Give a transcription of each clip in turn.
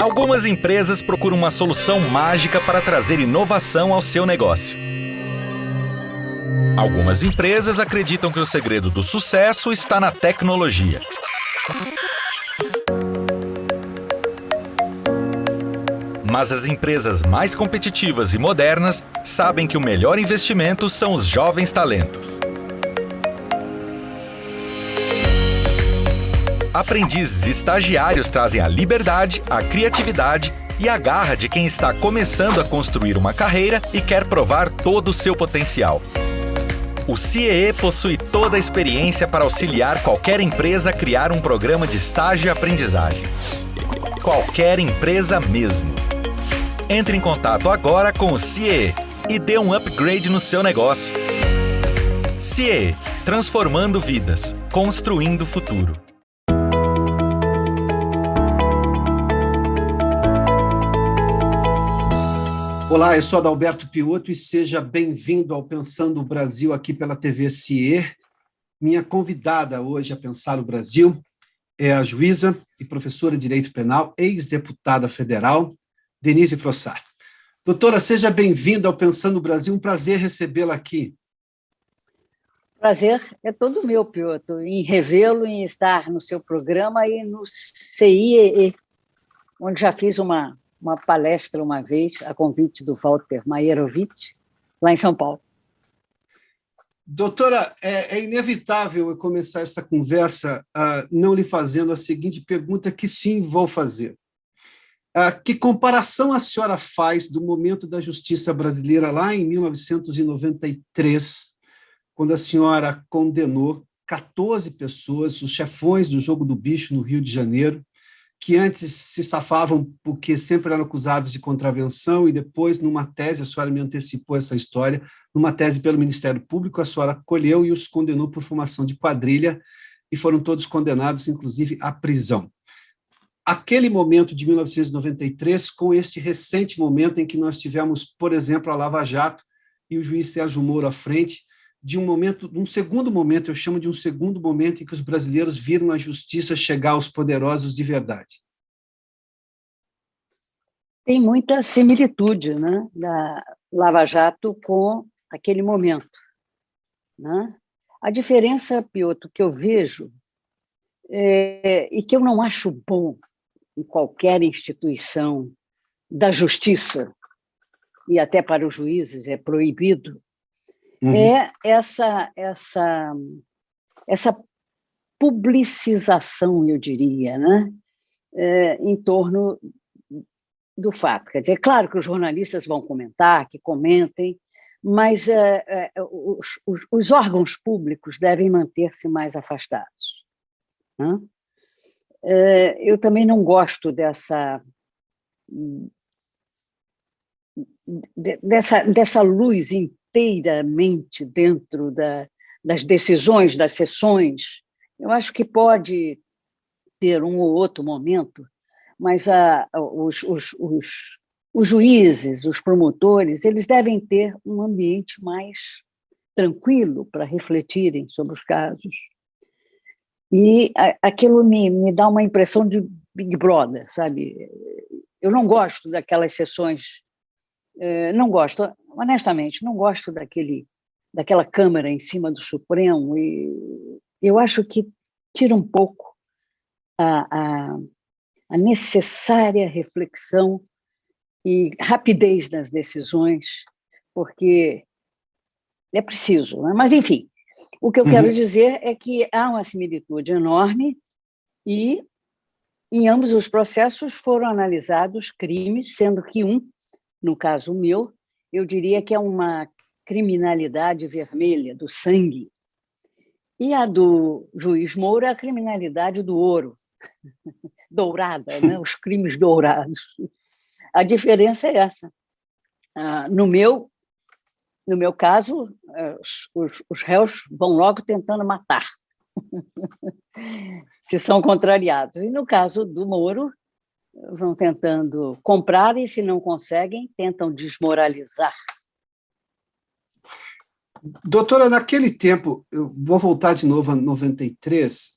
Algumas empresas procuram uma solução mágica para trazer inovação ao seu negócio. Algumas empresas acreditam que o segredo do sucesso está na tecnologia. Mas as empresas mais competitivas e modernas sabem que o melhor investimento são os jovens talentos. Aprendizes e estagiários trazem a liberdade, a criatividade e a garra de quem está começando a construir uma carreira e quer provar todo o seu potencial. O CIEE possui toda a experiência para auxiliar qualquer empresa a criar um programa de estágio e aprendizagem. Qualquer empresa mesmo. Entre em contato agora com o CIEE e dê um upgrade no seu negócio. CIEE, transformando vidas, construindo o futuro. Olá, eu sou Adalberto Piotto e seja bem-vindo ao Pensando o Brasil aqui pela TV CIE. Minha convidada hoje a Pensar o Brasil é a juíza e professora de Direito Penal, ex-deputada federal, Denise Frossard. Doutora, seja bem-vinda ao Pensando o Brasil, um prazer recebê-la aqui. Prazer é todo meu, Piotto, em revê-lo, em estar no seu programa e no CIEE, onde já fiz uma palestra uma vez, a convite do Walter Maierovitch, lá em São Paulo. Doutora, é inevitável eu começar essa conversa não lhe fazendo a seguinte pergunta, que sim, vou fazer. Que comparação a senhora faz do momento da justiça brasileira lá em 1993, quando a senhora condenou 14 pessoas, os chefões do Jogo do Bicho no Rio de Janeiro, que antes se safavam porque sempre eram acusados de contravenção e depois, numa tese, a senhora me antecipou essa história, numa tese pelo Ministério Público, a senhora acolheu e os condenou por formação de quadrilha e foram todos condenados, inclusive, à prisão. Aquele momento de 1993, com este recente momento em que nós tivemos, por exemplo, a Lava Jato e o juiz Sérgio Moro à frente, de um segundo momento, eu chamo de um segundo momento em que os brasileiros viram a justiça chegar aos poderosos de verdade. Tem muita similitude, né, da Lava Jato com aquele momento, né? A diferença, Piotto, que eu vejo, e que eu não acho bom em qualquer instituição da justiça, e até para os juízes é proibido, é essa publicização, eu diria, né? Em torno do fato. Quer dizer, é claro que os jornalistas vão comentar, que comentem, mas os órgãos públicos devem manter-se mais afastados, né? Eu também não gosto dessa luz inteiramente dentro das decisões, das sessões. Eu acho que pode ter um ou outro momento, mas os juízes, os promotores, eles devem ter um ambiente mais tranquilo para refletirem sobre os casos. E aquilo me dá uma impressão de Big Brother, sabe? Eu não gosto daquelas sessões. Não gosto, honestamente, não gosto daquela Câmara em cima do Supremo, e eu acho que tira um pouco a necessária reflexão e rapidez nas decisões, porque é preciso, né? Mas, enfim, o que eu quero dizer é que há uma similitude enorme e, em ambos os processos, foram analisados crimes, sendo que no caso meu, eu diria que é uma criminalidade vermelha, do sangue. E a do juiz Moro é a criminalidade do ouro, dourada, né? Os crimes dourados. A diferença é essa. No meu caso, os réus vão logo tentando matar, se são contrariados. E no caso do Moro, vão tentando comprar e, se não conseguem, tentam desmoralizar. Doutora, naquele tempo, eu vou voltar de novo a 93,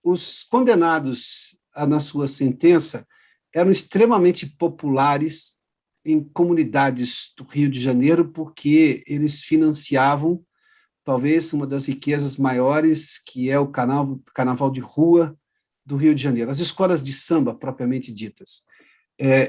os condenados na sua sentença, eram extremamente populares em comunidades do Rio de Janeiro, porque eles financiavam talvez uma das riquezas maiores, que é o carnaval de rua do Rio de Janeiro, as escolas de samba, propriamente ditas.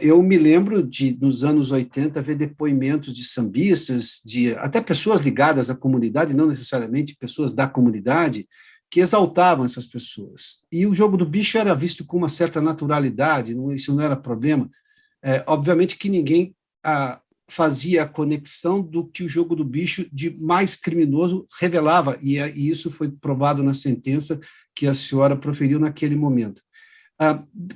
Eu me lembro de, nos anos 80, ver depoimentos de sambistas, de até pessoas ligadas à comunidade, não necessariamente pessoas da comunidade, que exaltavam essas pessoas. E o jogo do bicho era visto com uma certa naturalidade, isso não era problema. Obviamente que ninguém fazia a conexão do que o jogo do bicho de mais criminoso revelava, e isso foi provado na sentença que a senhora proferiu naquele momento.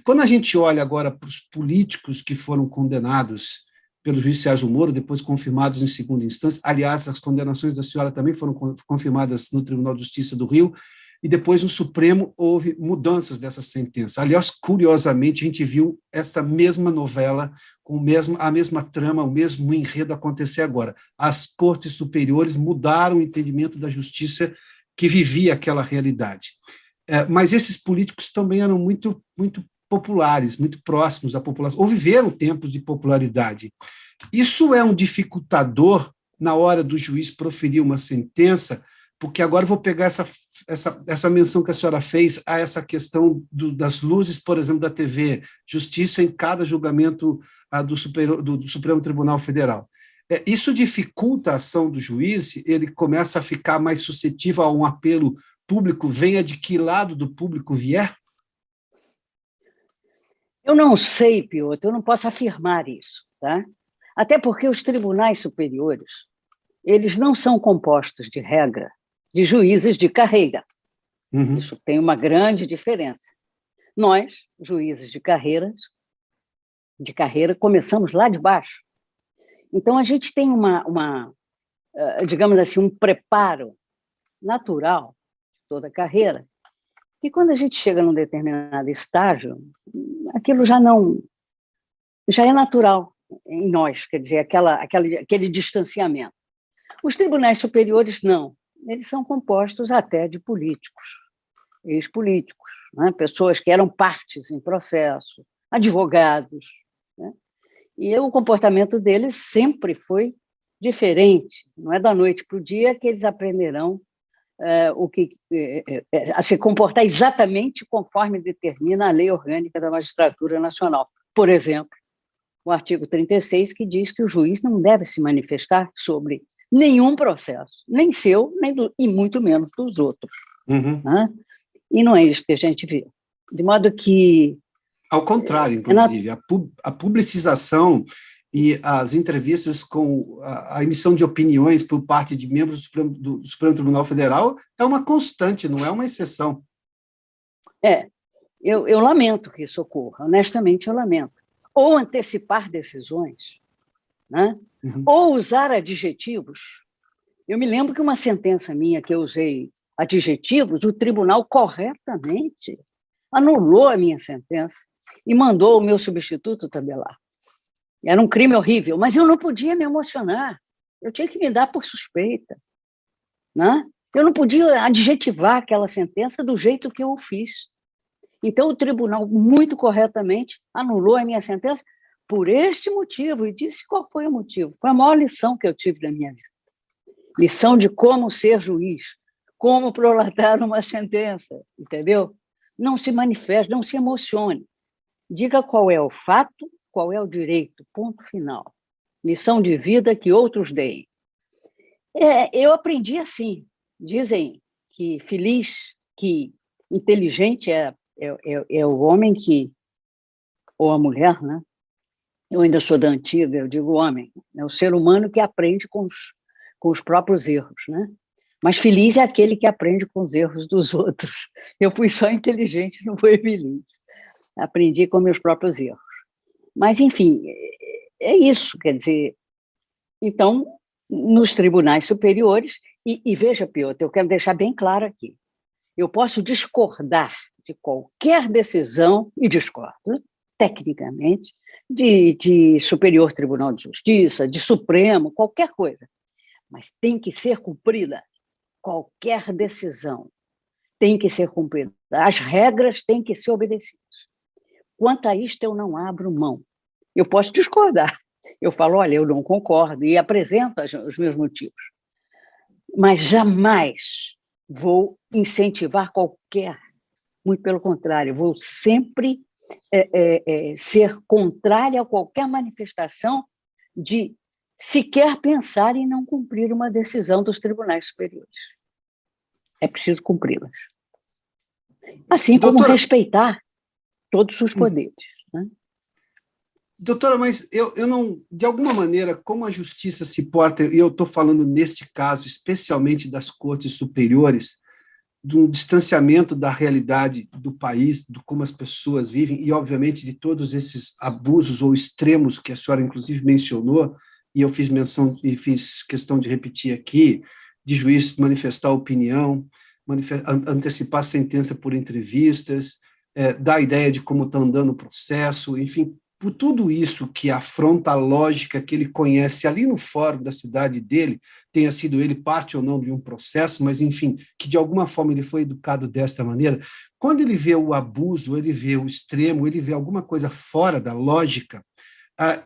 Quando a gente olha agora para os políticos que foram condenados pelo juiz Sérgio Moro, depois confirmados em segunda instância, aliás, as condenações da senhora também foram confirmadas no Tribunal de Justiça do Rio, e depois no Supremo houve mudanças dessa sentença. Aliás, curiosamente, a gente viu esta mesma novela, com a mesma trama, o mesmo enredo acontecer agora. As cortes superiores mudaram o entendimento da justiça que vivia aquela realidade. Mas esses políticos também eram muito, muito populares, muito próximos da população, ou viveram tempos de popularidade. Isso é um dificultador na hora do juiz proferir uma sentença, porque agora eu vou pegar essa menção que a senhora fez a essa questão das luzes, por exemplo, da TV, justiça em cada julgamento do Supremo Tribunal Federal. Isso dificulta a ação do juiz, ele começa a ficar mais suscetível a um apelo público, venha de que lado do público vier? Eu não sei, Piotr, eu não posso afirmar isso, tá? Até porque os tribunais superiores, eles não são compostos, de regra, de juízes de carreira. Uhum. Isso tem uma grande diferença. Nós, juízes de carreira, começamos lá de baixo. Então, a gente tem digamos assim, um preparo natural de toda a carreira, e quando a gente chega num determinado estágio, aquilo já é natural em nós, quer dizer, aquele distanciamento. Os tribunais superiores, não. Eles são compostos até de políticos, ex-políticos, né? Pessoas que eram partes em processo, advogados, né? E o comportamento deles sempre foi diferente. Não é da noite para o dia que eles aprenderão a se comportar exatamente conforme determina a Lei Orgânica da Magistratura Nacional. Por exemplo, o artigo 36, que diz que o juiz não deve se manifestar sobre nenhum processo, nem seu, e muito menos dos outros. Uhum. Né? E não é isso que a gente vê. De modo que... Ao contrário, inclusive, a publicização e as entrevistas com a emissão de opiniões por parte de membros do Supremo Tribunal Federal é uma constante, não é uma exceção. Eu lamento que isso ocorra, honestamente eu lamento. Ou antecipar decisões, né? Uhum. Ou usar adjetivos. Eu me lembro que uma sentença minha que eu usei adjetivos, o tribunal corretamente anulou a minha sentença e mandou o meu substituto tabelar. Era um crime horrível, mas eu não podia me emocionar. Eu tinha que me dar por suspeita, né? Eu não podia adjetivar aquela sentença do jeito que eu o fiz. Então, o tribunal, muito corretamente, anulou a minha sentença por este motivo, e disse qual foi o motivo. Foi a maior lição que eu tive na minha vida. Lição de como ser juiz, como prolatar uma sentença, entendeu? Não se manifeste, não se emocione. Diga qual é o fato, qual é o direito, ponto final. Lição de vida que outros deem. Eu aprendi assim. Dizem que feliz, que inteligente é o homem que, ou a mulher, né? Eu ainda sou da antiga, eu digo homem, é o ser humano que aprende com os próprios erros, né? Mas feliz é aquele que aprende com os erros dos outros. Eu fui só inteligente, não fui feliz. Aprendi com meus próprios erros. Mas, enfim, é isso, quer dizer, então, nos tribunais superiores, e veja, Piotr, eu quero deixar bem claro aqui, eu posso discordar de qualquer decisão, e discordo, tecnicamente, de Superior Tribunal de Justiça, de Supremo, qualquer coisa, mas tem que ser cumprida. Qualquer decisão tem que ser cumprida. As regras têm que ser obedecidas. quanto a isto eu não abro mão. Eu posso discordar. Eu falo, olha, eu não concordo, e apresento os meus motivos. Mas jamais vou incentivar qualquer, muito pelo contrário, vou sempre ser contrária a qualquer manifestação de sequer pensar em não cumprir uma decisão dos tribunais superiores. É preciso cumpri-las. Assim como respeitar todos os poderes. Né? Doutora, mas eu não, de alguma maneira, como a justiça se porta, e eu estou falando neste caso, especialmente das cortes superiores, de um distanciamento da realidade do país, de como as pessoas vivem, e, obviamente, de todos esses abusos ou extremos que a senhora, inclusive, mencionou, e eu fiz menção e fiz questão de repetir aqui, de juiz manifestar opinião, antecipar sentença por entrevistas, dar a ideia de como está andando o processo, enfim, por tudo isso que afronta a lógica que ele conhece ali no fórum da cidade dele, tenha sido ele parte ou não de um processo, mas, enfim, que de alguma forma ele foi educado desta maneira, quando ele vê o abuso, ele vê o extremo, ele vê alguma coisa fora da lógica,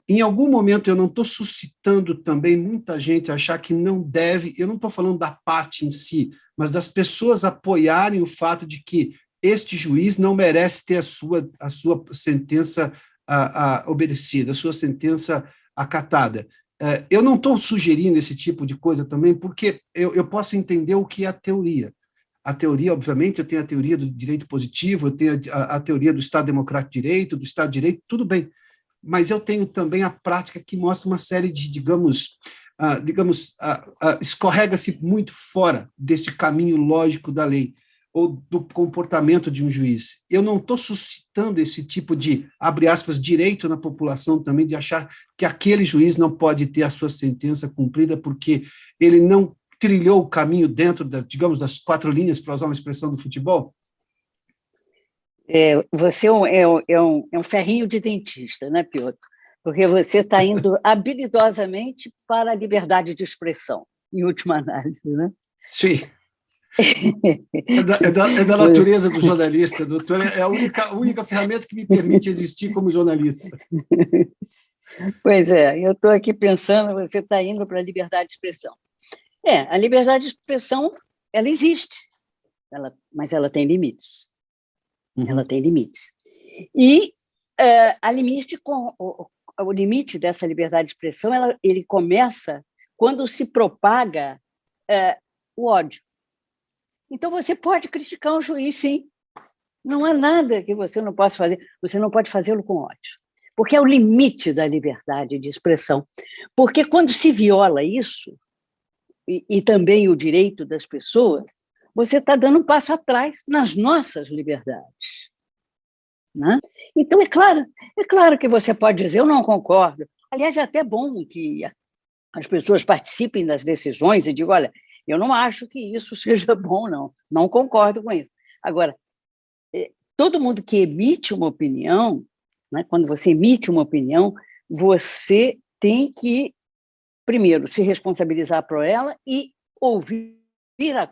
em algum momento eu não estou suscitando também muita gente a achar que não deve, eu não estou falando da parte em si, mas das pessoas apoiarem o fato de que este juiz não merece ter a sua sentença obedecida, a sua sentença acatada. Eu não estou sugerindo esse tipo de coisa também, porque eu posso entender o que é a teoria. A teoria, obviamente, eu tenho a teoria do direito positivo, eu tenho a teoria do Estado Democrático de Direito, do Estado de Direito, tudo bem, mas eu tenho também a prática que mostra uma série de, escorrega-se muito fora desse caminho lógico da lei, ou do comportamento de um juiz. Eu não estou suscitando esse tipo de, abre aspas, direito na população também de achar que aquele juiz não pode ter a sua sentença cumprida porque ele não trilhou o caminho dentro, das 4 linhas, para usar uma expressão do futebol? Você é um ferrinho de dentista, né, Piotr? Porque você está indo habilidosamente para a liberdade de expressão, em última análise, né? Sim. É da natureza do jornalista, doutor. É a única ferramenta que me permite existir como jornalista. Pois é, eu estou aqui pensando, você está indo para a liberdade de expressão. A liberdade de expressão, ela existe, mas ela tem limites. Ela tem limites. E o limite dessa liberdade de expressão, ele começa quando se propaga o ódio. Então, você pode criticar um juiz, sim. Não há nada que você não possa fazer. Você não pode fazê-lo com ódio. Porque é o limite da liberdade de expressão. Porque quando se viola isso, e também o direito das pessoas, você está dando um passo atrás nas nossas liberdades. Né? Então, é claro que você pode dizer, eu não concordo. Aliás, é até bom que as pessoas participem das decisões e digam, olha, eu não acho que isso seja bom, não concordo com isso. Agora, todo mundo que emite uma opinião, né, quando você emite uma opinião, você tem que, primeiro, se responsabilizar por ela e ouvir a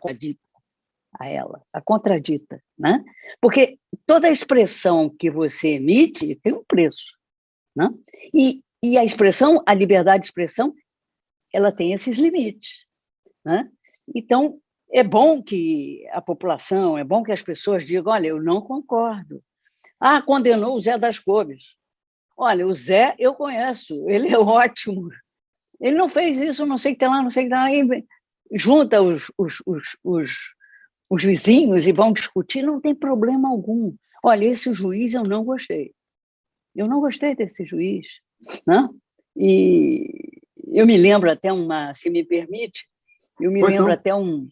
contradita, né? Porque toda expressão que você emite tem um preço, né? E a liberdade de expressão, ela tem esses limites, né? Então, é bom que a população, é bom que as pessoas digam, olha, eu não concordo. Condenou o Zé das Couves. Olha, o Zé eu conheço, ele é ótimo. Ele não fez isso, não sei o que tem lá, não sei o que tem lá. E junta os vizinhos e vão discutir, não tem problema algum. Olha, esse juiz eu não gostei. Eu não gostei desse juiz. Né? E eu me lembro até se me permite, até um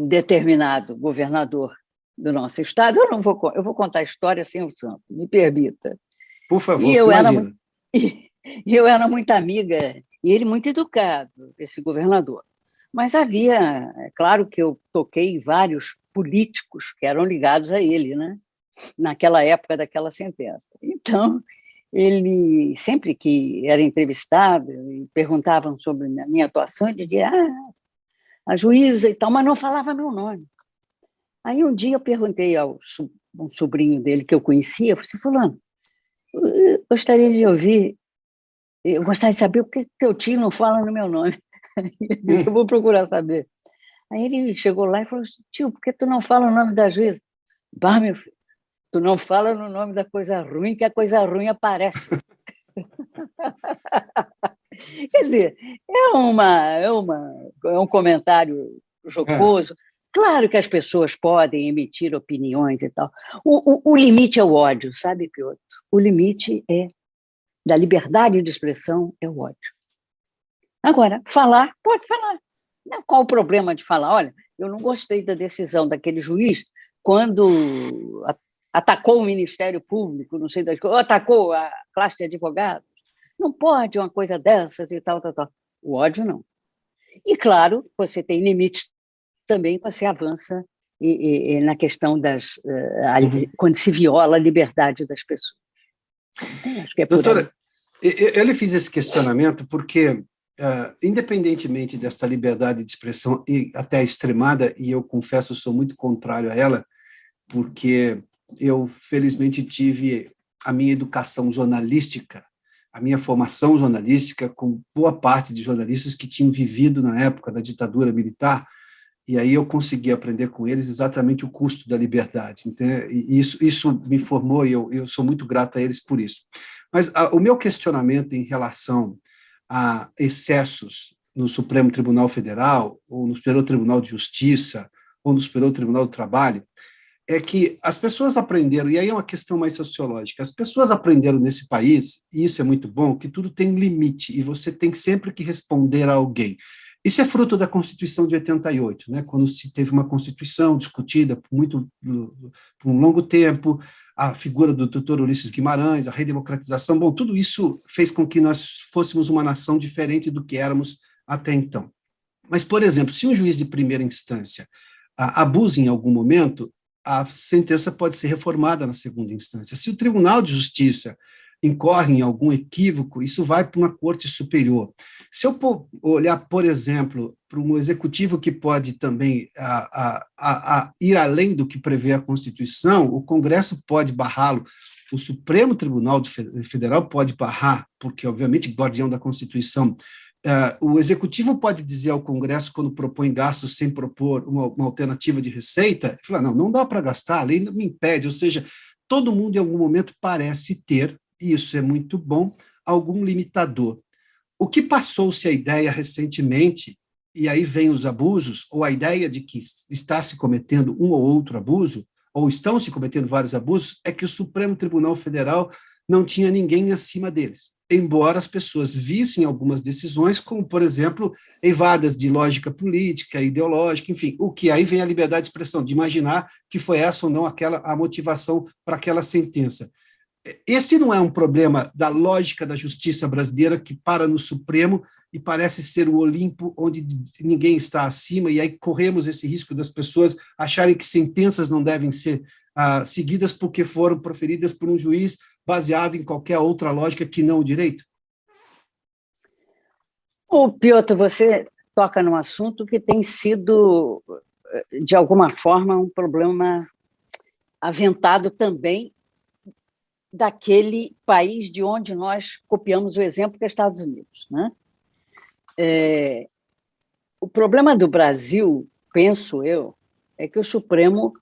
determinado governador do nosso estado, eu vou contar a história sem o santo, me permita. Por favor, e imagina. Eu era muito amiga, e ele muito educado, esse governador. Mas é claro que eu toquei vários políticos que eram ligados a ele, né? Naquela época daquela sentença. Então, ele, sempre que era entrevistado, e perguntavam sobre a minha atuação, ele dizia, a juíza e tal, mas não falava meu nome. Aí um dia eu perguntei um sobrinho dele que eu conhecia, eu falei assim, fulano, eu gostaria de ouvir, eu gostaria de saber por que teu tio não fala no meu nome. Ele disse, eu vou procurar saber. Aí ele chegou lá e falou assim, tio, por que tu não fala o nome da juíza? Bah, meu filho, tu não fala no nome da coisa ruim, que a coisa ruim aparece. Quer dizer, é um comentário jocoso. Claro que as pessoas podem emitir opiniões e tal. O limite é o ódio, sabe, Piotr? O limite da liberdade de expressão é o ódio. Agora, falar, pode falar. Qual o problema de falar? Olha, eu não gostei da decisão daquele juiz quando atacou o Ministério Público, não sei das coisas, ou atacou a classe de advogados. Não pode uma coisa dessas e tal, tal, tal. O ódio, não. E, claro, você tem limites também quando você avança na questão quando se viola a liberdade das pessoas. Acho que é Doutora, eu lhe fiz esse questionamento porque, independentemente desta liberdade de expressão e até extremada, e eu confesso, sou muito contrário a ela, porque eu, felizmente, tive a minha educação jornalística, a minha formação jornalística com boa parte de jornalistas que tinham vivido na época da ditadura militar, e aí eu consegui aprender com eles exatamente o custo da liberdade. Então, e isso me formou, e eu sou muito grato a eles por isso. Mas o meu questionamento em relação a excessos no Supremo Tribunal Federal, ou no Superior Tribunal de Justiça, ou no Superior Tribunal do Trabalho, é que as pessoas aprenderam, e aí é uma questão mais sociológica, as pessoas aprenderam nesse país, e isso é muito bom, que tudo tem limite, e você tem sempre que responder a alguém. Isso é fruto da Constituição de 88, né, quando se teve uma Constituição discutida por um longo tempo, a figura do Dr. Ulisses Guimarães, a redemocratização, bom, tudo isso fez com que nós fôssemos uma nação diferente do que éramos até então. Mas, por exemplo, se um juiz de primeira instância abusa em algum momento, a sentença pode ser reformada na segunda instância. Se o Tribunal de Justiça incorre em algum equívoco, isso vai para uma corte superior. Se eu olhar, por exemplo, para um executivo que pode também ir além do que prevê a Constituição, o Congresso pode barrá-lo, o Supremo Tribunal Federal pode barrar, porque, obviamente, guardião da Constituição. O Executivo pode dizer ao Congresso, quando propõe gastos sem propor uma alternativa de receita, falar, não dá para gastar, a lei não me impede, ou seja, todo mundo em algum momento parece ter, e isso é muito bom, algum limitador. O que passou-se a ideia recentemente, e aí vem os abusos, ou a ideia de que está se cometendo um ou outro abuso, ou estão se cometendo vários abusos, é que o Supremo Tribunal Federal não tinha ninguém acima deles, embora as pessoas vissem algumas decisões, como, por exemplo, eivadas de lógica política, ideológica, enfim, o que aí vem a liberdade de expressão, de imaginar que foi essa ou não a motivação para aquela sentença. Este não é um problema da lógica da justiça brasileira que para no Supremo e parece ser o Olimpo onde ninguém está acima, e aí corremos esse risco das pessoas acharem que sentenças não devem ser seguidas porque foram proferidas por um juiz baseado em qualquer outra lógica que não o direito? Piotr, você toca num assunto que tem sido, de alguma forma, um problema aventado também daquele país de onde nós copiamos o exemplo, que é Estados Unidos, né? O problema do Brasil, penso eu, é que o Supremo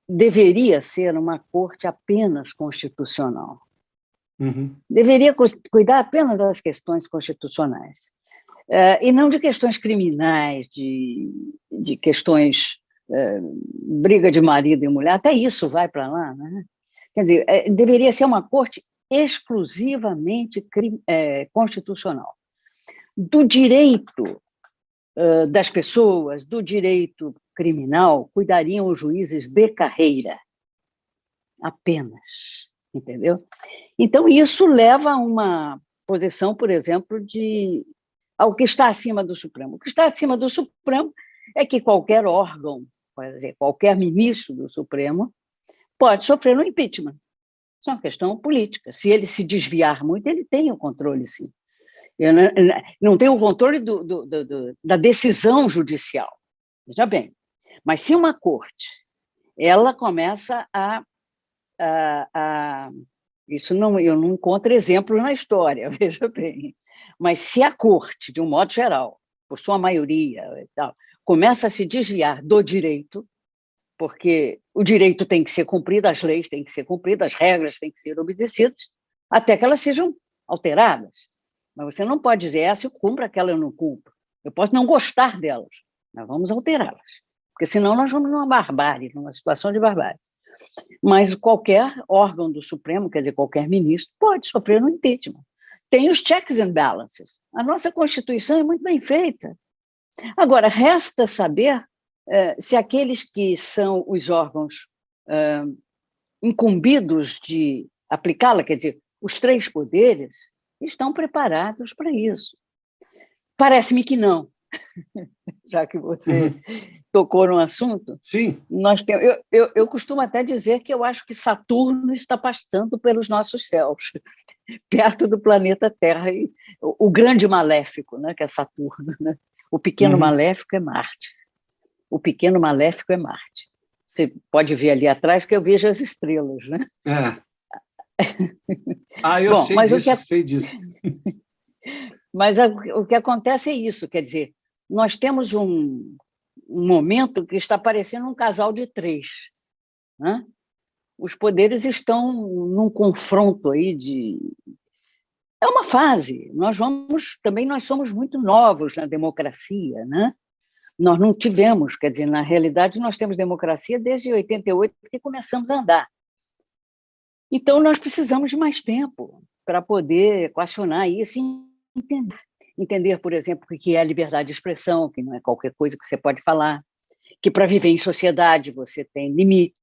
deveria ser uma corte apenas constitucional. Uhum. Deveria cuidar apenas das questões constitucionais, e não de questões criminais, de questões briga de marido e mulher, até isso vai para lá, né? Quer dizer, deveria ser uma corte exclusivamente constitucional. Do direito das pessoas, do direito criminal, cuidariam os juízes de carreira, apenas, entendeu? Então, isso leva a uma posição, por exemplo, ao que está acima do Supremo. O que está acima do Supremo é que qualquer órgão, quer dizer, qualquer ministro do Supremo, pode sofrer um impeachment. Isso é uma questão política. Se ele se desviar muito, ele tem o controle, sim. Eu não tem o controle da decisão judicial. Veja bem, mas se uma corte ela começa isso não, eu não encontro exemplo na história, veja bem, mas se a corte, de um modo geral, por sua maioria, e tal, começa a se desviar do direito, porque o direito tem que ser cumprido, as leis têm que ser cumpridas, as regras têm que ser obedecidas, até que elas sejam alteradas. Mas você não pode dizer, essa eu cumpro, aquela eu não cumpro. Eu posso não gostar delas, mas vamos alterá-las, porque senão nós vamos numa barbárie, numa situação de barbárie. Mas qualquer órgão do Supremo, quer dizer, qualquer ministro, pode sofrer um impeachment. Tem os checks and balances. A nossa Constituição é muito bem feita. Agora, resta saber se aqueles que são os órgãos incumbidos de aplicá-la, quer dizer, os três poderes, estão preparados para isso. Parece-me que não, já que você tocou no assunto. Sim. Eu costumo até dizer que eu acho que Saturno está passando pelos nossos céus, perto do planeta Terra, e o grande maléfico, né, que é Saturno, né? O pequeno maléfico é Marte. O pequeno maléfico é Marte. Você pode ver ali atrás que eu vejo as estrelas, né? Eu Bom, sei disso. Mas o que acontece é isso, quer dizer, nós temos um momento que está parecendo um casal de três, né? Os poderes estão num confronto aí É uma fase. Nós somos muito novos na democracia, né? Nós não tivemos, quer dizer, na realidade, nós temos democracia desde 88, que começamos a andar. Então, nós precisamos de mais tempo para poder equacionar isso e entender, por exemplo, o que é a liberdade de expressão, que não é qualquer coisa que você pode falar, que para viver em sociedade você tem limites,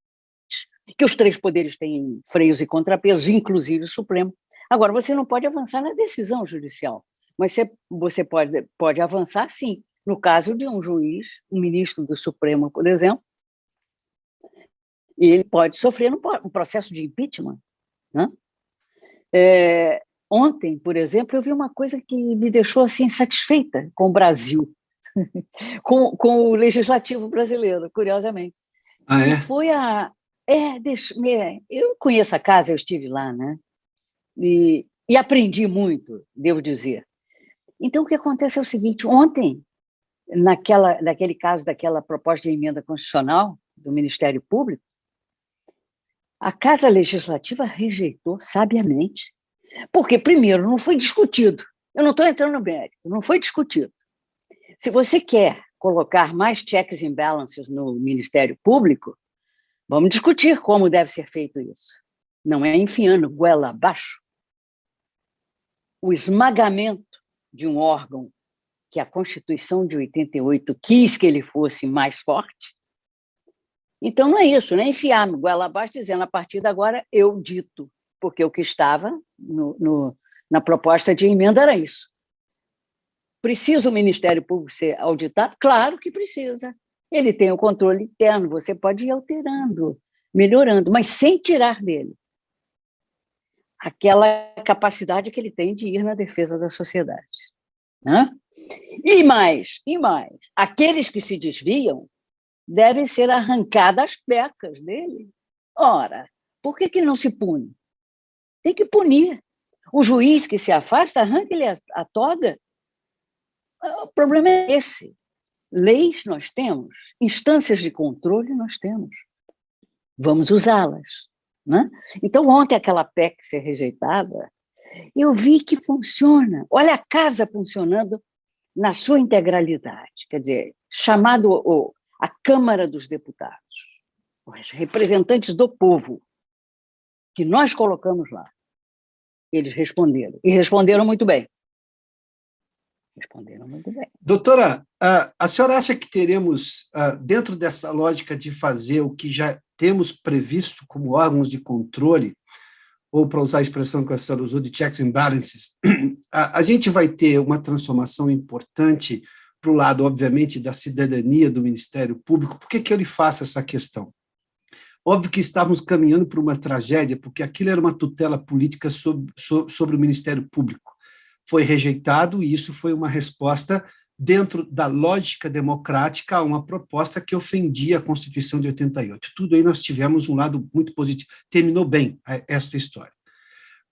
que os três poderes têm freios e contrapesos, inclusive o Supremo. Agora, você não pode avançar na decisão judicial, mas você pode avançar, sim, no caso de um juiz, um ministro do Supremo, por exemplo, e ele pode sofrer um processo de impeachment, né? Ontem, por exemplo, eu vi uma coisa que me deixou assim satisfeita com o Brasil, com o legislativo brasileiro, curiosamente. É? Que foi eu conheço a casa, eu estive lá, né? E aprendi muito, devo dizer. Então, o que acontece é o seguinte: ontem, naquele caso daquela proposta de emenda constitucional do Ministério Público, a Casa Legislativa rejeitou sabiamente, porque, primeiro, não foi discutido. Eu não estou entrando no mérito, não foi discutido. Se você quer colocar mais checks and balances no Ministério Público, vamos discutir como deve ser feito isso. Não é enfiando goela abaixo o esmagamento de um órgão que a Constituição de 88 quis que ele fosse mais forte. Então, não é isso, não é enfiar no goela abaixo dizendo, a partir de agora, eu dito, porque o que estava na proposta de emenda era isso. Precisa o Ministério Público ser auditado? Claro que precisa. Ele tem o controle interno, você pode ir alterando, melhorando, mas sem tirar dele aquela capacidade que ele tem de ir na defesa da sociedade, né? E mais, aqueles que se desviam devem ser arrancadas as pecas dele. Ora, por que não se pune? Tem que punir. O juiz que se afasta, arranca-lhe a toga. O problema é esse. Leis nós temos, instâncias de controle nós temos. Vamos usá-las, né? Então, ontem, aquela PEC ser rejeitada, eu vi que funciona. Olha a casa funcionando na sua integralidade. Quer dizer, chamado a Câmara dos Deputados, os representantes do povo, que nós colocamos lá, eles responderam. E responderam muito bem. Doutora, a senhora acha que teremos, dentro dessa lógica de fazer o que já temos previsto como órgãos de controle, ou para usar a expressão que a senhora usou de checks and balances, a gente vai ter uma transformação importante para o lado, obviamente, da cidadania do Ministério Público? Por que eu lhe faço essa questão? Óbvio que estávamos caminhando para uma tragédia, porque aquilo era uma tutela política sobre o Ministério Público. Foi rejeitado e isso foi uma resposta dentro da lógica democrática, a uma proposta que ofendia a Constituição de 88. Tudo aí nós tivemos um lado muito positivo. Terminou bem esta história.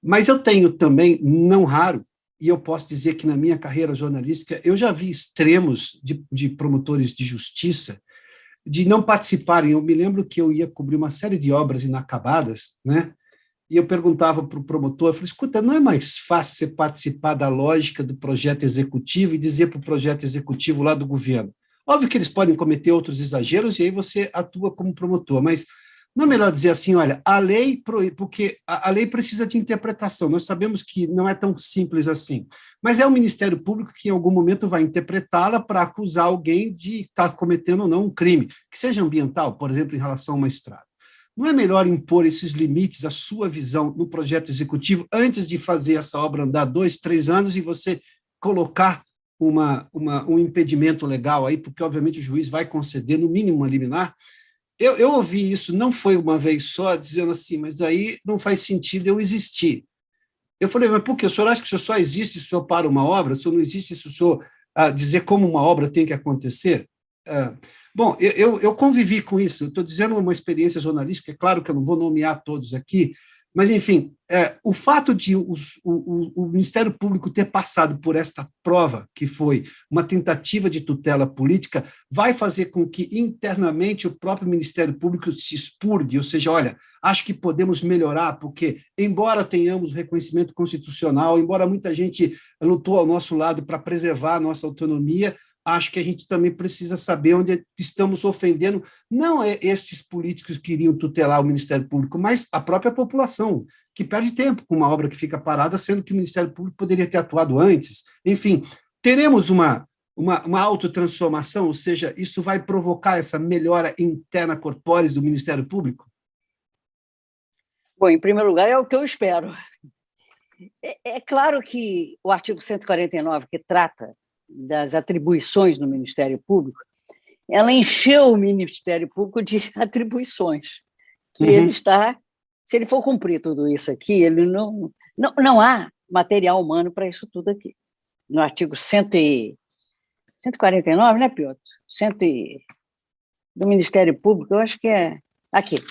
Mas eu tenho também, não raro, e eu posso dizer que na minha carreira jornalística, eu já vi extremos de promotores de justiça de não participarem. Eu me lembro que eu ia cobrir uma série de obras inacabadas, né? E eu perguntava para o promotor, eu falei, escuta, não é mais fácil você participar da lógica do projeto executivo e dizer para o projeto executivo lá do governo? Óbvio que eles podem cometer outros exageros e aí você atua como promotor, mas não é melhor dizer assim, olha, a lei, porque a lei precisa de interpretação, nós sabemos que não é tão simples assim, mas é o Ministério Público que em algum momento vai interpretá-la para acusar alguém de estar cometendo ou não um crime, que seja ambiental, por exemplo, em relação a uma estrada. Não é melhor impor esses limites, a sua visão no projeto executivo, antes de fazer essa obra andar 2, 3 anos e você colocar um impedimento legal aí, porque obviamente o juiz vai conceder no mínimo uma liminar? Eu ouvi isso, não foi uma vez só, dizendo assim, mas aí não faz sentido eu existir. Eu falei, mas por quê? O senhor acha que o senhor só existe se o senhor para uma obra? O senhor não existe se o senhor dizer como uma obra tem que acontecer? Bom, eu convivi com isso, estou dizendo uma experiência jornalística, é claro que eu não vou nomear todos aqui, mas, enfim, o fato de o Ministério Público ter passado por esta prova, que foi uma tentativa de tutela política, vai fazer com que, internamente, o próprio Ministério Público se expurgue, ou seja, olha, acho que podemos melhorar, porque, embora tenhamos reconhecimento constitucional, embora muita gente lutou ao nosso lado para preservar a nossa autonomia, acho que a gente também precisa saber onde estamos ofendendo, não estes políticos que iriam tutelar o Ministério Público, mas a própria população, que perde tempo com uma obra que fica parada, sendo que o Ministério Público poderia ter atuado antes. Enfim, teremos uma autotransformação, ou seja, isso vai provocar essa melhora interna corpórea do Ministério Público? Bom, em primeiro lugar, é o que eu espero. É claro que o artigo 149, que trata das atribuições no Ministério Público, ela encheu o Ministério Público de atribuições, que ele está, se ele for cumprir tudo isso aqui, ele não há material humano para isso tudo aqui. No artigo 149, né, Piotr? Do Ministério Público, eu acho que é aqui,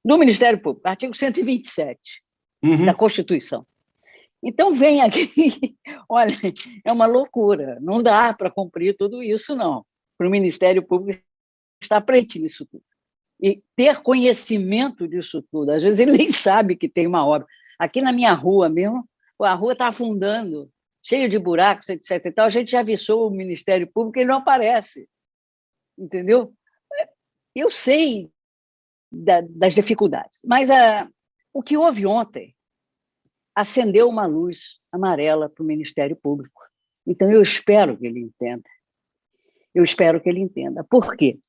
do Ministério Público, artigo 127 da Constituição. Então, vem aqui, olha, é uma loucura, não dá para cumprir tudo isso, não. Para o Ministério Público estar presente nisso tudo. E ter conhecimento disso tudo. Às vezes ele nem sabe que tem uma obra. Aqui na minha rua mesmo, a rua está afundando, cheio de buracos, etc. E tal. A gente já avisou o Ministério Público e ele não aparece. Entendeu? Eu sei das dificuldades, mas o que houve ontem acendeu uma luz amarela para o Ministério Público. Então, eu espero que ele entenda. Eu espero que ele entenda. Por quê?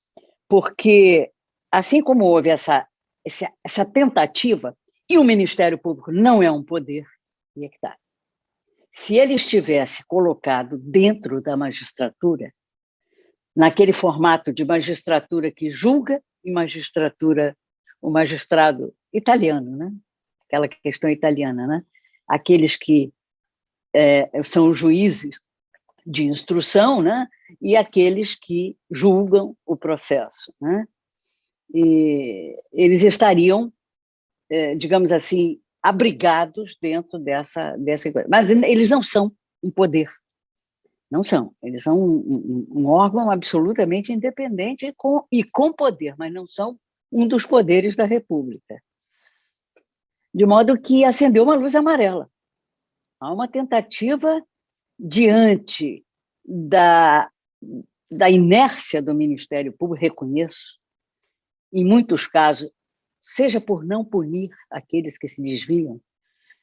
Porque, assim como houve essa tentativa, e o Ministério Público não é um poder, e é que tá. Se ele estivesse colocado dentro da magistratura, naquele formato de magistratura que julga, e o magistrado italiano, né? Aquela questão italiana, né? Aqueles que são os juízes de instrução, né? E aqueles que julgam o processo, né? E eles estariam, digamos assim, abrigados dentro dessa coisa. Mas eles não são um poder, não são. Eles são um órgão absolutamente independente e com poder, mas não são um dos poderes da República. De modo que acendeu uma luz amarela. Há uma tentativa, diante da inércia do Ministério Público, reconheço, em muitos casos, seja por não punir aqueles que se desviam,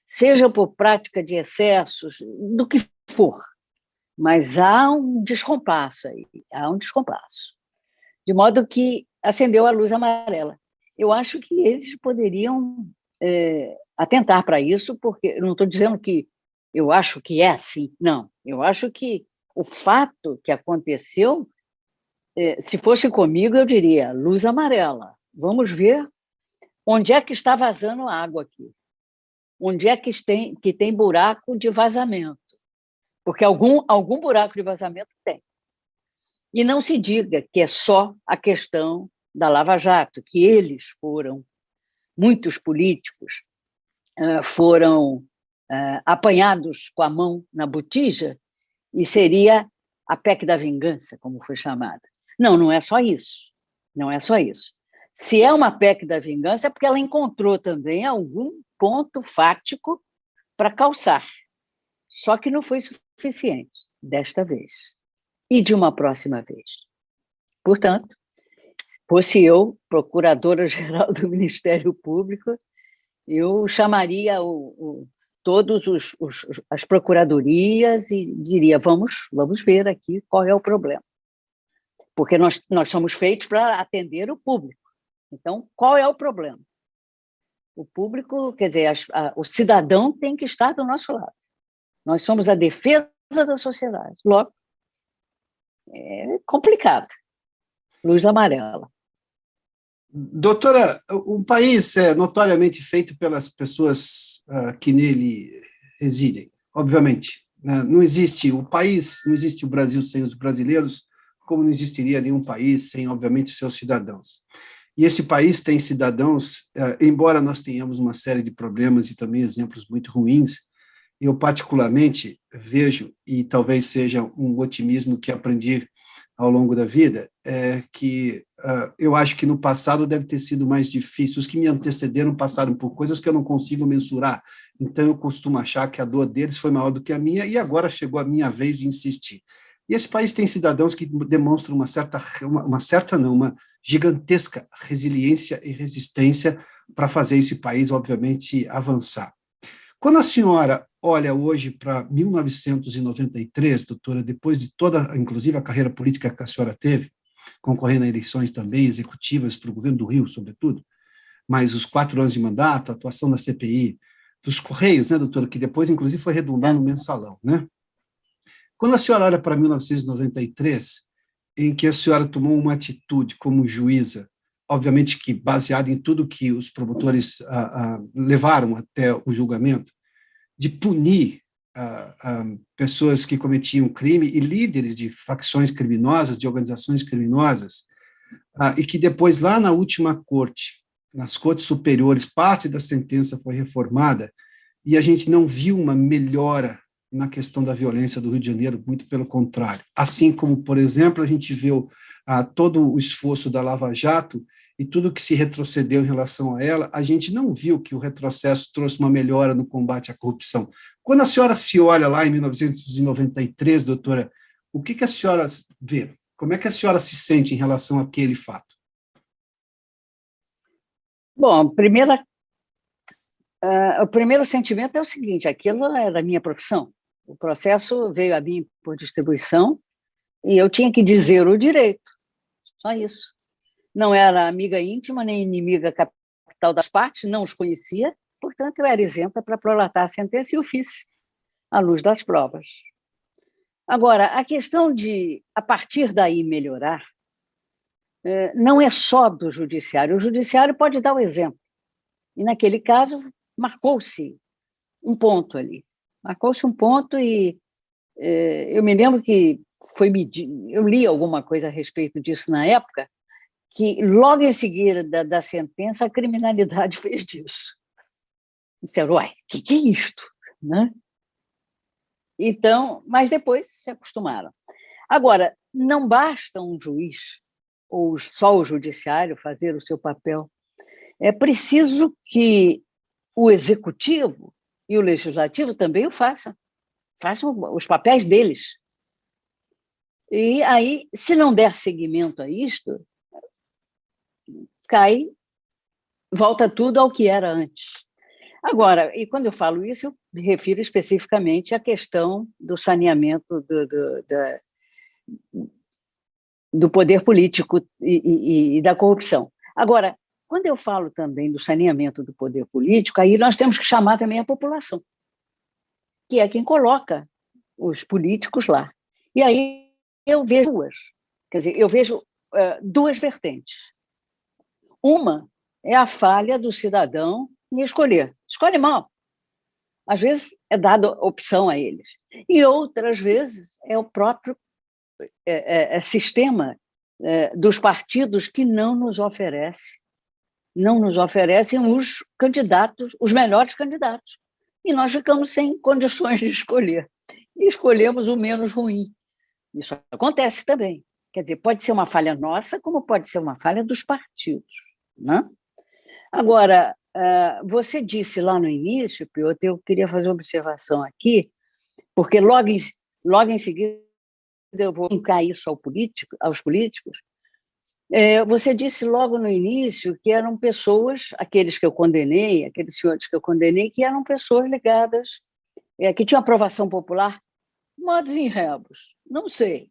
seja por prática de excessos, do que for, mas há um descompasso aí, de modo que acendeu a luz amarela. Eu acho que eles poderiam atentar para isso, porque eu não estou dizendo que eu acho que é assim, não. Eu acho que o fato que aconteceu, se fosse comigo, eu diria, luz amarela, vamos ver onde é que está vazando água aqui, onde é que tem buraco de vazamento, porque algum buraco de vazamento tem. E não se diga que é só a questão da Lava Jato, que muitos políticos foram apanhados com a mão na botija, e seria a PEC da vingança, como foi chamada. Não, não é só isso. Não é só isso. Se é uma PEC da vingança, é porque ela encontrou também algum ponto fático para calçar. Só que não foi suficiente desta vez. E de uma próxima vez. Portanto, fosse eu, procuradora-geral do Ministério Público, eu chamaria todas as procuradorias e diria, vamos ver aqui qual é o problema. Porque nós somos feitos para atender o público. Então, qual é o problema? O público, quer dizer, o cidadão tem que estar do nosso lado. Nós somos a defesa da sociedade. Logo, é complicado. Luz amarela. Doutora, um país é notoriamente feito pelas pessoas que nele residem, obviamente. Né? Não existe o Brasil sem os brasileiros, como não existiria nenhum país sem, obviamente, seus cidadãos. E esse país tem cidadãos, embora nós tenhamos uma série de problemas e também exemplos muito ruins, eu particularmente vejo, e talvez seja um otimismo que aprendi ao longo da vida, que eu acho que no passado deve ter sido mais difícil. Os que me antecederam passaram por coisas que eu não consigo mensurar, então eu costumo achar que a dor deles foi maior do que a minha, e agora chegou a minha vez de insistir. E esse país tem cidadãos que demonstram uma gigantesca resiliência e resistência para fazer esse país, obviamente, avançar. Quando a senhora olha hoje para 1993, doutora, depois de toda, inclusive, a carreira política que a senhora teve, concorrendo a eleições também executivas para o governo do Rio, sobretudo, mas os 4 anos de mandato, a atuação na CPI, dos Correios, né, doutora, que depois, inclusive, foi redundar no Mensalão, né? Quando a senhora olha para 1993, em que a senhora tomou uma atitude como juíza, obviamente que baseada em tudo que os promotores levaram até o julgamento, de punir pessoas que cometiam crime e líderes de facções criminosas, de organizações criminosas, e que depois, lá na última corte, nas cortes superiores, parte da sentença foi reformada, e a gente não viu uma melhora na questão da violência do Rio de Janeiro, muito pelo contrário. Assim como, por exemplo, a gente viu todo o esforço da Lava Jato e tudo que se retrocedeu em relação a ela, a gente não viu que o retrocesso trouxe uma melhora no combate à corrupção. Quando a senhora se olha lá em 1993, doutora, o que a senhora vê? Como é que a senhora se sente em relação àquele fato? Bom, o primeiro sentimento é o seguinte, aquilo era a minha profissão. O processo veio a mim por distribuição e eu tinha que dizer o direito, só isso. Não era amiga íntima nem inimiga capital das partes, não os conhecia, portanto, eu era isenta para prolatar a sentença e o fiz, à luz das provas. Agora, a questão de, a partir daí, melhorar, não é só do judiciário. O judiciário pode dar o exemplo. E, naquele caso, marcou-se um ponto ali. Marcou-se um ponto e eu me lembro que eu li alguma coisa a respeito disso na época, que logo em seguida da sentença a criminalidade fez disso. Disseram, uai, o que é isto? Né? Então, mas depois se acostumaram. Agora, não basta um juiz ou só o judiciário fazer o seu papel. É preciso que o executivo e o legislativo também o façam os papéis deles. E aí, se não der seguimento a isto, volta tudo ao que era antes. Agora, e quando eu falo isso, eu me refiro especificamente à questão do saneamento do poder político e da corrupção. Agora, quando eu falo também do saneamento do poder político, aí nós temos que chamar também a população, que é quem coloca os políticos lá. E aí eu vejo duas vertentes. Uma é a falha do cidadão em escolher. Escolhe mal. Às vezes é dada opção a eles. E outras vezes é o próprio sistema dos partidos que não nos oferecem os candidatos, os melhores candidatos. E nós ficamos sem condições de escolher. E escolhemos o menos ruim. Isso acontece também. Quer dizer, pode ser uma falha nossa, como pode ser uma falha dos partidos, né? Agora, você disse lá no início, Piotr, eu queria fazer uma observação aqui, porque logo em seguida eu vou linkar isso aos políticos. Você disse logo no início que eram pessoas, aqueles que eu condenei, aqueles senhores que eu condenei, que eram pessoas ligadas, que tinham aprovação popular, modos em rebos, não sei.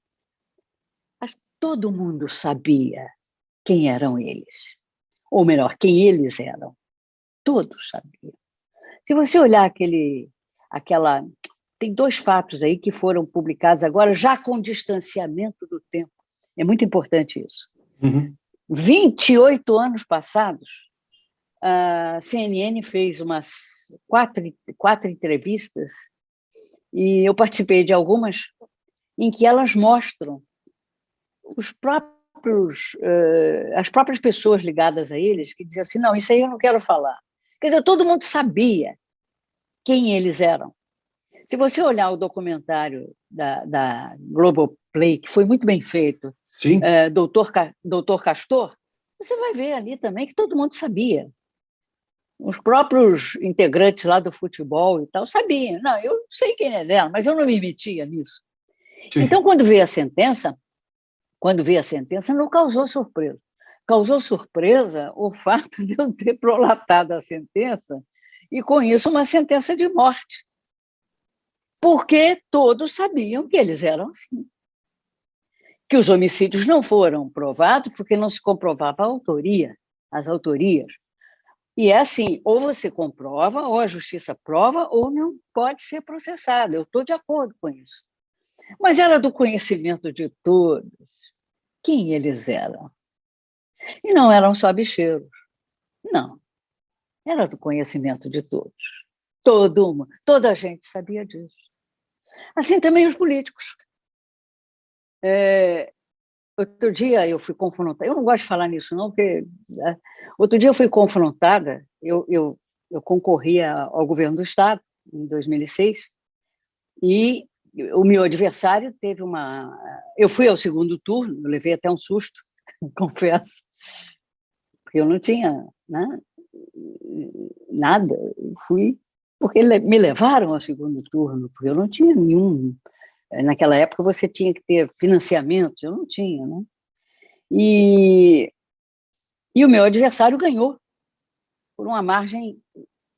Mas todo mundo sabia quem eram eles, ou melhor, quem eles eram. Todos sabiam. Se você olhar tem 2 fatos aí que foram publicados agora, já com distanciamento do tempo. É muito importante isso. 28 anos passados, a CNN fez umas 4 entrevistas, e eu participei de algumas, em que elas mostram as próprias pessoas ligadas a eles, que diziam assim, não, isso aí eu não quero falar. Quer dizer, todo mundo sabia quem eles eram. Se você olhar o documentário da Globoplay, que foi muito bem feito, Sim. Doutor Castor, você vai ver ali também que todo mundo sabia. Os próprios integrantes lá do futebol e tal sabiam. Não, eu sei quem ele era, mas eu não me metia nisso. Sim. Então, quando veio a sentença, não causou surpresa. Causou surpresa o fato de eu ter prolatado a sentença e, com isso, uma sentença de morte. Porque todos sabiam que eles eram assim. Que os homicídios não foram provados porque não se comprovava as autorias. E é assim, ou você comprova, ou a justiça prova, ou não pode ser processado. Eu estou de acordo com isso. Mas era do conhecimento de todos quem eles eram. E não eram só bicheiros. Não. Era do conhecimento de todos. Toda a gente sabia disso. Assim também os políticos. Outro dia eu fui confrontada, eu não gosto de falar nisso não, porque outro dia eu fui confrontada, eu concorria ao governo do Estado em 2006, e o meu adversário teve eu fui ao segundo turno, eu levei até um susto, confesso, porque eu não tinha, né, nada, fui porque me levaram ao segundo turno, porque eu não tinha nenhum. Naquela época você tinha que ter financiamento, eu não tinha, né? E o meu adversário ganhou por uma margem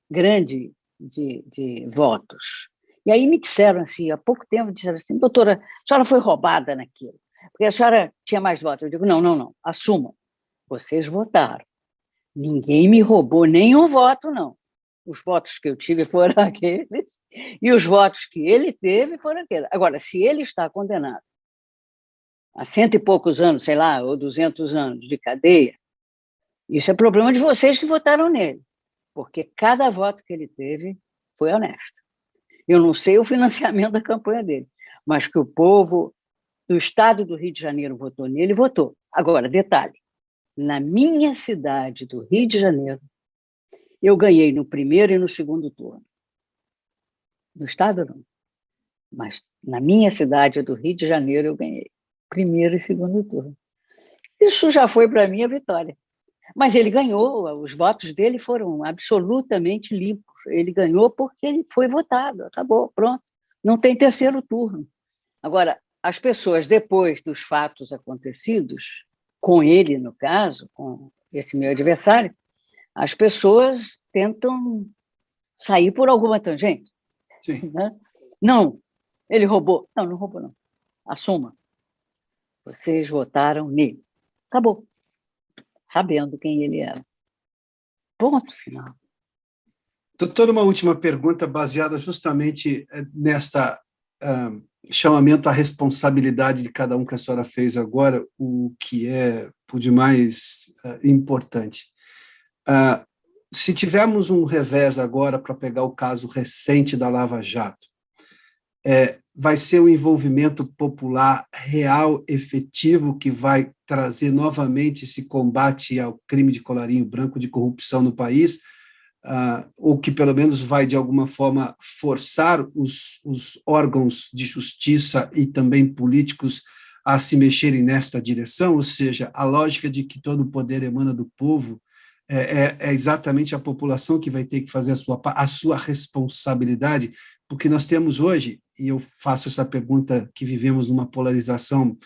grande de votos. E aí me disseram assim, há pouco tempo, disseram assim, doutora, a senhora foi roubada naquilo, porque a senhora tinha mais votos. Eu digo, não, assuma, vocês votaram. Ninguém me roubou nenhum voto, não. Os votos que eu tive foram aqueles, e os votos que ele teve foram aqueles. Agora, se ele está condenado a 100 e poucos anos, sei lá, ou 200 anos de cadeia, isso é problema de vocês que votaram nele, porque cada voto que ele teve foi honesto. Eu não sei o financiamento da campanha dele, mas que o povo do estado do Rio de Janeiro votou nele, votou. Agora, detalhe, na minha cidade do Rio de Janeiro, eu ganhei no primeiro e no segundo turno. No estado, não. Mas na minha cidade do Rio de Janeiro, eu ganhei primeiro e segundo turno. Isso já foi para mim a vitória. Mas ele ganhou, os votos dele foram absolutamente limpos. Ele ganhou porque ele foi votado, acabou, pronto. Não tem terceiro turno. Agora, as pessoas, depois dos fatos acontecidos, com ele, no caso, com esse meu adversário, as pessoas tentam sair por alguma tangente. Sim. Né? Não, ele roubou. Não roubou, não. Assuma. Vocês votaram nele. Acabou. Sabendo quem ele era. Ponto final. Doutor, uma última pergunta baseada justamente nesta chamamento à responsabilidade de cada um que a senhora fez agora, o que é por demais importante. se tivermos um revés agora para pegar o caso recente da Lava Jato, vai ser um envolvimento popular real, efetivo, que vai trazer novamente esse combate ao crime de colarinho branco, de corrupção no país, ou que pelo menos vai, de alguma forma, forçar os órgãos de justiça e também políticos a se mexerem nesta direção, ou seja, a lógica de que todo o poder emana do povo, é exatamente a população que vai ter que fazer a sua responsabilidade, porque nós temos hoje, e eu faço essa pergunta, que vivemos numa polarização,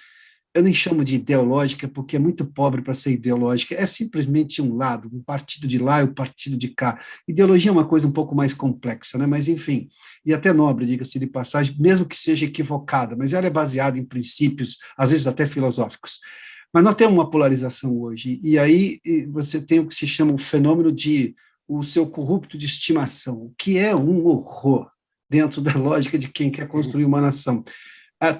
eu nem chamo de ideológica, porque é muito pobre para ser ideológica, é simplesmente um lado, um partido de lá e o partido de cá. Ideologia é uma coisa um pouco mais complexa, né? Mas, enfim, e até nobre, diga-se de passagem, mesmo que seja equivocada, mas ela é baseada em princípios, às vezes até filosóficos. Mas nós temos uma polarização hoje, e aí você tem o que se chama o fenômeno de o seu corrupto de estimação, que é um horror dentro da lógica de quem quer construir uma nação.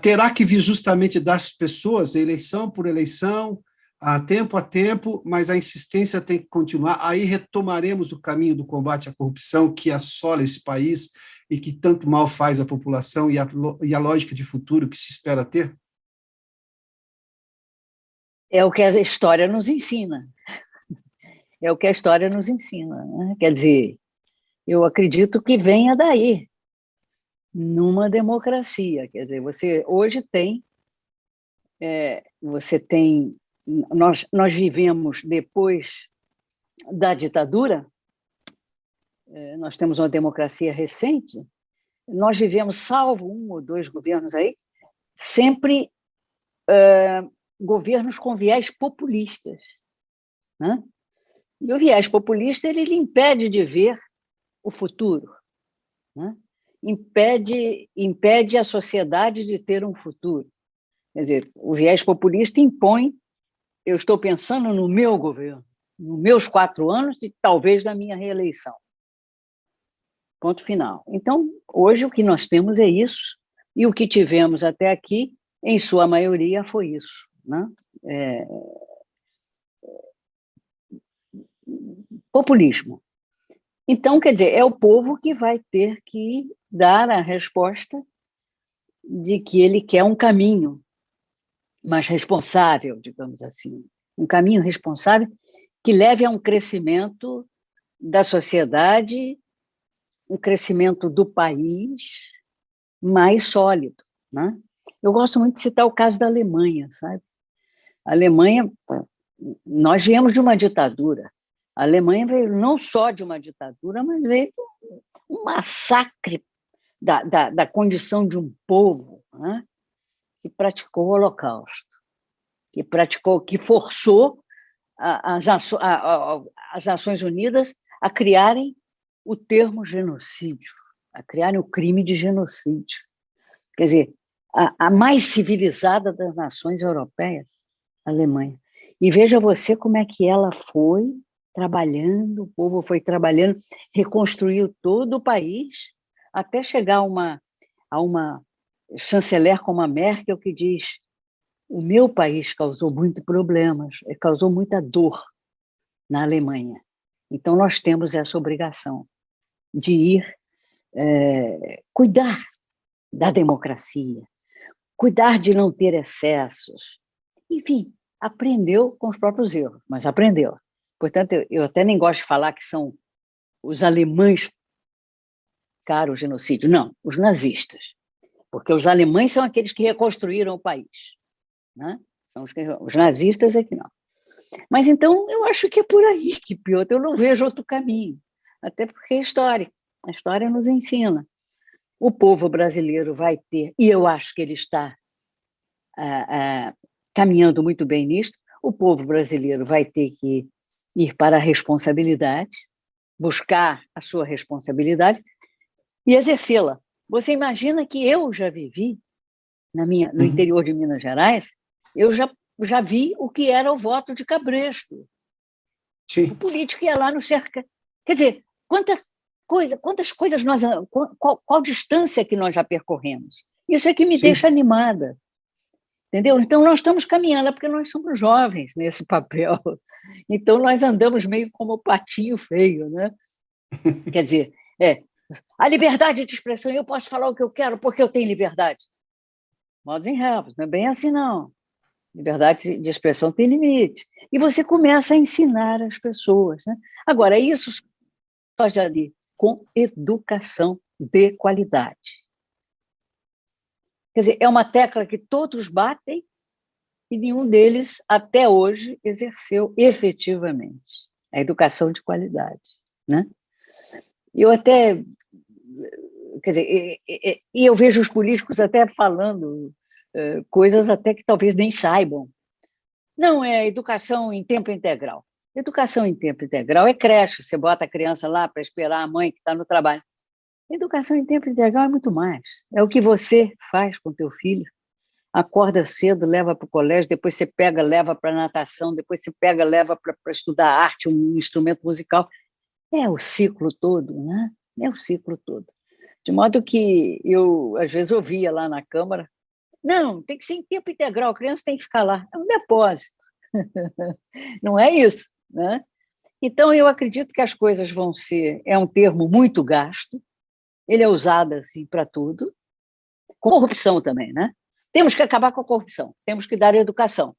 Terá que vir justamente das pessoas, eleição por eleição, a tempo, mas a insistência tem que continuar. Aí retomaremos o caminho do combate à corrupção que assola esse país e que tanto mal faz à população e a lógica de futuro que se espera ter? É o que a história nos ensina. É o que a história nos ensina, né? Quer dizer, eu acredito que venha daí, numa democracia. Quer dizer, você hoje tem, nós vivemos depois da ditadura, nós temos uma democracia recente, nós vivemos, salvo 1 ou 2 governos aí, sempre governos com viés populistas, né? E o viés populista ele lhe impede de ver o futuro, né? Impede a sociedade de ter um futuro. Quer dizer, o viés populista impõe, eu estou pensando no meu governo, nos meus 4 anos e talvez na minha reeleição. Ponto final. Então, hoje o que nós temos é isso, e o que tivemos até aqui, em sua maioria, foi isso, né? Populismo. Então, quer dizer, é o povo que vai ter que dar a resposta de que ele quer um caminho mais responsável, digamos assim, um caminho responsável que leve a um crescimento da sociedade, um crescimento do país mais sólido, né? Eu gosto muito de citar o caso da Alemanha, sabe? A Alemanha, nós viemos de uma ditadura. A Alemanha veio não só de uma ditadura, mas veio um massacre da condição de um povo, né, que praticou o Holocausto, que forçou as Nações Unidas a criarem o termo genocídio, a criarem o crime de genocídio. Quer dizer, a mais civilizada das nações europeias, a Alemanha. E veja você como é que ela foi trabalhando, o povo foi trabalhando, reconstruiu todo o país, até chegar a uma chanceler como a Merkel, que diz: o meu país causou muitos problemas, causou muita dor na Alemanha. Então, nós temos essa obrigação de ir cuidar da democracia, cuidar de não ter excessos. Enfim, aprendeu com os próprios erros, mas aprendeu. Portanto, eu até nem gosto de falar que são os alemães cara o genocídio. Não, os nazistas. Porque os alemães são aqueles que reconstruíram o país, né? São os nazistas é que não. Mas então eu acho que é por aí que, Piotr, eu não vejo outro caminho. Até porque a história nos ensina. O povo brasileiro vai ter, e eu acho que ele está caminhando muito bem nisto, o povo brasileiro vai ter que ir para a responsabilidade, buscar a sua responsabilidade e exercê-la. Você imagina que eu já vivi no interior de Minas Gerais, eu já vi o que era o voto de cabresto. Sim. O político ia lá no cerca. Quer dizer, quantas coisas nós... Qual distância que nós já percorremos? Isso é que me Sim. deixa animada. Entendeu? Então, nós estamos caminhando, é porque nós somos jovens nesse papel. Então, nós andamos meio como o patinho feio, né? Quer dizer, a liberdade de expressão, eu posso falar o que eu quero porque eu tenho liberdade. Modos em réus, não é bem assim, não. Liberdade de expressão tem limite. E você começa a ensinar as pessoas, né? Agora, isso só já li com educação de qualidade. Quer dizer, é uma tecla que todos batem e nenhum deles, até hoje, exerceu efetivamente a educação de qualidade, né? Eu até... Quer dizer, e eu vejo os políticos até falando coisas até que talvez nem saibam. Não, é educação em tempo integral. Educação em tempo integral é creche, você bota a criança lá para esperar a mãe que está no trabalho. Educação em tempo integral é muito mais. É o que você faz com o teu filho. Acorda cedo, leva para o colégio, depois você pega, leva para a natação, depois você pega, leva para estudar arte, um instrumento musical. É o ciclo todo, né? É o ciclo todo. De modo que eu, às vezes, ouvia lá na Câmara, não, tem que ser em tempo integral, a criança tem que ficar lá. É um depósito. Não é isso, né? Então, eu acredito que as coisas vão ser... É um termo muito gasto, ele é usado assim para tudo. Corrupção também, né? Temos que acabar com a corrupção, temos que dar educação.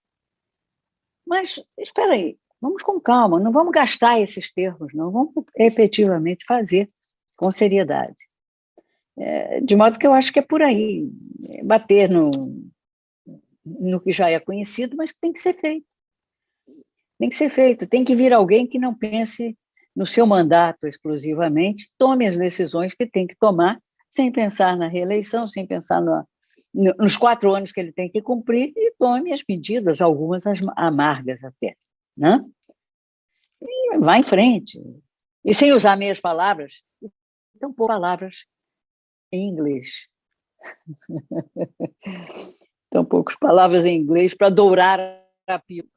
Mas, espera aí, vamos com calma, não vamos gastar esses termos, não, vamos efetivamente fazer com seriedade. De modo que eu acho que é por aí, bater no que já é conhecido, mas tem que ser feito. Tem que ser feito, tem que vir alguém que não pense no seu mandato exclusivamente, tome as decisões que tem que tomar, sem pensar na reeleição, sem pensar nos 4 anos que ele tem que cumprir, e tome as medidas, algumas amargas até, né? E vá em frente. E sem usar meias palavras, então pôr palavras em inglês. Tão poucas palavras em inglês para dourar a pílula.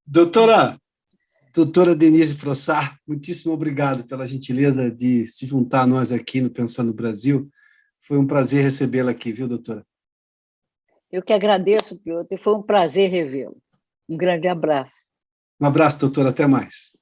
Doutora Denise Frossard, muitíssimo obrigado pela gentileza de se juntar a nós aqui no Pensando no Brasil. Foi um prazer recebê-la aqui, viu, doutora? Eu que agradeço, Piotr, e foi um prazer revê-lo. Um grande abraço. Um abraço, doutora, até mais.